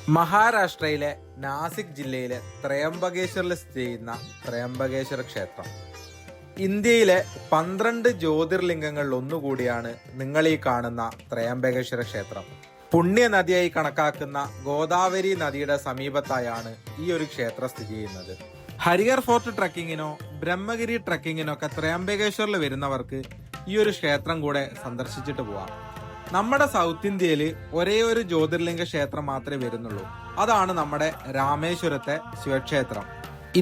മഹാരാഷ്ട്രയിലെ നാസിക് ജില്ലയിലെ ത്രയംബകേശ്വറിൽ സ്ഥിതി ചെയ്യുന്ന ത്രയംബകേശ്വര ക്ഷേത്രം ഇന്ത്യയിലെ 12 ജ്യോതിർലിംഗങ്ങളിൽ ഒന്നുകൂടിയാണ് നിങ്ങൾ ഈ കാണുന്ന ത്രയംബകേശ്വര ക്ഷേത്രം. പുണ്യ നദിയായി കണക്കാക്കുന്ന ഗോദാവരി നദിയുടെ സമീപത്തായാണ് ഈ ഒരു ക്ഷേത്രം സ്ഥിതി ചെയ്യുന്നത്. ഹരിഹർ ഫോർട്ട് ട്രക്കിങ്ങിനോ ബ്രഹ്മഗിരി ട്രക്കിങ്ങിനോ ഒക്കെ ത്രയംബകേശ്വറിൽ വരുന്നവർക്ക് ഈ ഒരു ക്ഷേത്രം കൂടെ സന്ദർശിച്ചിട്ട് പോവാം. നമ്മുടെ സൗത്ത് ഇന്ത്യയിൽ ഒരേ ഒരു ജ്യോതിർലിംഗ ക്ഷേത്രം മാത്രമേ വരുന്നുള്ളൂ. അതാണ് നമ്മുടെ രാമേശ്വരത്തെ ശിവക്ഷേത്രം.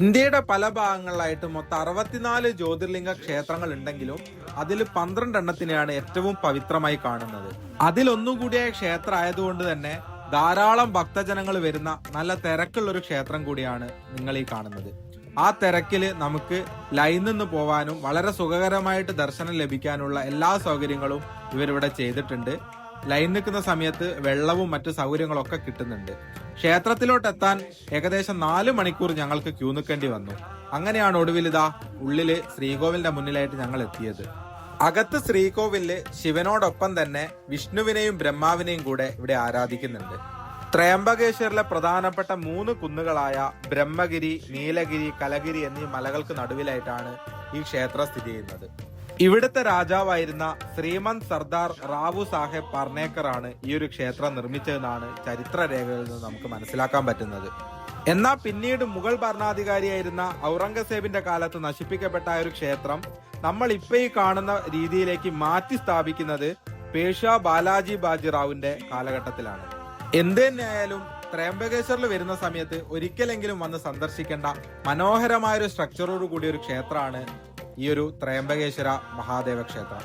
ഇന്ത്യയുടെ പല ഭാഗങ്ങളിലായിട്ട് മൊത്തം 64 ജ്യോതിർലിംഗ ക്ഷേത്രങ്ങൾ ഉണ്ടെങ്കിലും അതിൽ 12 എണ്ണത്തിനെയാണ് ഏറ്റവും പവിത്രമായി കാണുന്നത്. അതിലൊന്നുകൂടിയായ ക്ഷേത്രം ആയതുകൊണ്ട് തന്നെ ധാരാളം ഭക്തജനങ്ങൾ വരുന്ന നല്ല തിരക്കുള്ള ഒരു ക്ഷേത്രം കൂടിയാണ് നിങ്ങൾ ഈ കാണുന്നത്. ആ തിരക്കിൽ നമുക്ക് ലൈനിൽ നിന്ന് പോവാനും വളരെ സുഖകരമായിട്ട് ദർശനം ലഭിക്കാനുള്ള എല്ലാ സൗകര്യങ്ങളും ഇവരിവിടെ ചെയ്തിട്ടുണ്ട്. ലൈൻ നിൽക്കുന്ന സമയത്ത് വെള്ളവും മറ്റു സൗകര്യങ്ങളൊക്കെ കിട്ടുന്നുണ്ട്. ക്ഷേത്രത്തിലോട്ട് എത്താൻ ഏകദേശം 4 മണിക്കൂർ ഞങ്ങൾക്ക് ക്യൂ നിൽക്കേണ്ടി വന്നു. അങ്ങനെയാണ് ഒടുവിൽ ഇതാ ഉള്ളില് ശ്രീകോവിലിന്റെ മുന്നിലായിട്ട് ഞങ്ങൾ എത്തിയത്. അകത്ത് ശ്രീകോവിലില് ശിവനോടൊപ്പം തന്നെ വിഷ്ണുവിനെയും ബ്രഹ്മാവിനെയും കൂടെ ഇവിടെ ആരാധിക്കുന്നുണ്ട്. ത്രയംബകേശ്വറിലെ പ്രധാനപ്പെട്ട 3 കുന്നുകളായ ബ്രഹ്മഗിരി, നീലഗിരി, കലഗിരി എന്നീ മലകൾക്ക് നടുവിലായിട്ടാണ് ഈ ക്ഷേത്രം സ്ഥിതി ചെയ്യുന്നത്. ഇവിടുത്തെ രാജാവായിരുന്ന ശ്രീമന്ത് സർദാർ റാവു സാഹേബ് പർണേക്കർ ആണ് ഈ ഒരു ക്ഷേത്രം നിർമ്മിച്ചതെന്നാണ് ചരിത്ര രേഖകളിൽ നിന്ന് നമുക്ക് മനസ്സിലാക്കാൻ പറ്റുന്നത്. എന്നാൽ പിന്നീട് മുഗൾ ഭരണാധികാരിയായിരുന്ന ഔറംഗസേബിന്റെ കാലത്ത് നശിപ്പിക്കപ്പെട്ട ഒരു ക്ഷേത്രം നമ്മൾ ഇപ്പൊ ഈ കാണുന്ന രീതിയിലേക്ക് മാറ്റി സ്ഥാപിക്കുന്നത് പേഷ്വാ ബാലാജി ബാജിറാവുവിന്റെ കാലഘട്ടത്തിലാണ്. എന്ത് തന്നെയായാലും ത്രയംബകേശ്വറിൽ വരുന്ന സമയത്ത് ഒരിക്കലെങ്കിലും വന്ന് സന്ദർശിക്കേണ്ട മനോഹരമായ ഒരു സ്ട്രക്ചറോട് കൂടിയ ഒരു ക്ഷേത്രമാണ് ഈ ഒരു ത്രയംബകേശ്വര മഹാദേവ ക്ഷേത്രം.